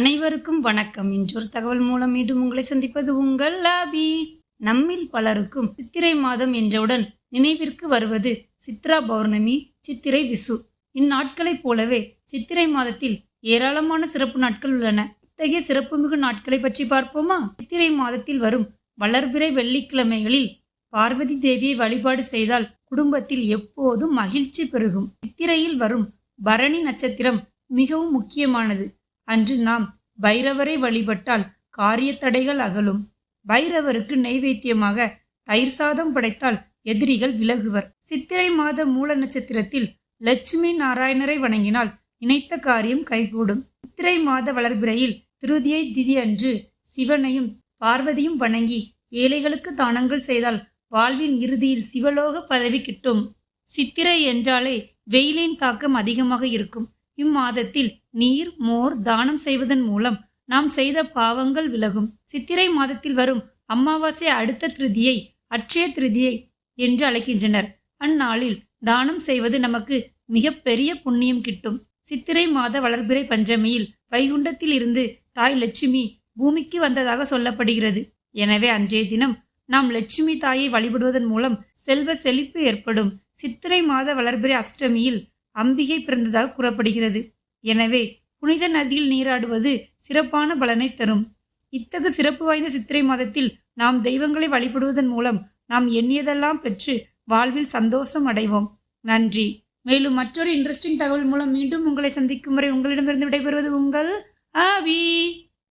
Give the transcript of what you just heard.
அனைவருக்கும் வணக்கம். இன்றொரு தகவல் மூலம் மீண்டும் உங்களை சந்திப்பது உங்கள் லாபி. நம்மில் பலருக்கும் சித்திரை மாதம் என்றவுடன் நினைவிற்கு வருவது சித்ரா பௌர்ணமி, சித்திரை விசு. இந்நாட்களைப் போலவே சித்திரை மாதத்தில் ஏராளமான சிறப்பு நாட்கள் உள்ளன. இத்தகைய சிறப்புமிகு நாட்களை பற்றி பார்ப்போமா? சித்திரை மாதத்தில் வரும் வளர்பிறை வெள்ளிக்கிழமைகளில் பார்வதி தேவியை வழிபாடு செய்தால் குடும்பத்தில் எப்போதும் மகிழ்ச்சி பெருகும். சித்திரையில் வரும் பரணி நட்சத்திரம் மிகவும் முக்கியமானது. அன்று நாம் பைரவரை வழிபட்டால் காரிய தடைகள் அகலும். பைரவருக்கு நெய்வேத்தியமாக தயிர் சாதம் படைத்தால் எதிரிகள் விலகுவர். சித்திரை மாத மூல நட்சத்திரத்தில் லட்சுமி நாராயணரை வணங்கினால் நினைத்த காரியம் கைகூடும். சித்திரை மாத வளர்பிறையில் திருதியை திதி அன்று சிவனையும் பார்வதியும் வணங்கி ஏழைகளுக்கு தானங்கள் செய்தால் வாழ்வின் இறுதியில் சிவலோக பதவி கிட்டும். சித்திரை என்றாலே வெயிலின் தாக்கம் அதிகமாக இருக்கும். இம்மாதத்தில் நீர், மோர் தானம் செய்வதன் மூலம் நாம் செய்த பாவங்கள் விலகும். சித்திரை மாதத்தில் வரும் அமாவாசை அடுத்த திருதியை அட்சய திருதியை என்று அழைக்கின்றனர். அந்நாளில் தானம் செய்வது நமக்கு மிக பெரிய புண்ணியம் கிட்டும். சித்திரை மாத வளர்பிறை பஞ்சமியில் வைகுண்டத்தில் இருந்து தாய் லட்சுமி பூமிக்கு வந்ததாக சொல்லப்படுகிறது. எனவே அன்றைய தினம் நாம் லட்சுமி தாயை வழிபடுவதன் மூலம் செல்வ செழிப்பு ஏற்படும். சித்திரை மாத வளர்பிறை அஷ்டமியில் அம்பிகை பிறந்ததாக கூறப்படுகிறது. எனவே புனித நதியில் நீராடுவது சிறப்பான பலனை தரும். இத்தகு சிறப்பு வாய்ந்த சித்திரை மாதத்தில் நாம் தெய்வங்களை வழிபடுவதன் மூலம் நாம் எண்ணியதெல்லாம் பெற்று வாழ்வில் சந்தோஷம் அடைவோம். நன்றி. மேலும் மற்றொரு இன்ட்ரெஸ்டிங் தகவல் மூலம் மீண்டும் உங்களை சந்திக்கும் வரை உங்களிடமிருந்து விடைபெறுவது உங்கள் ஆவி.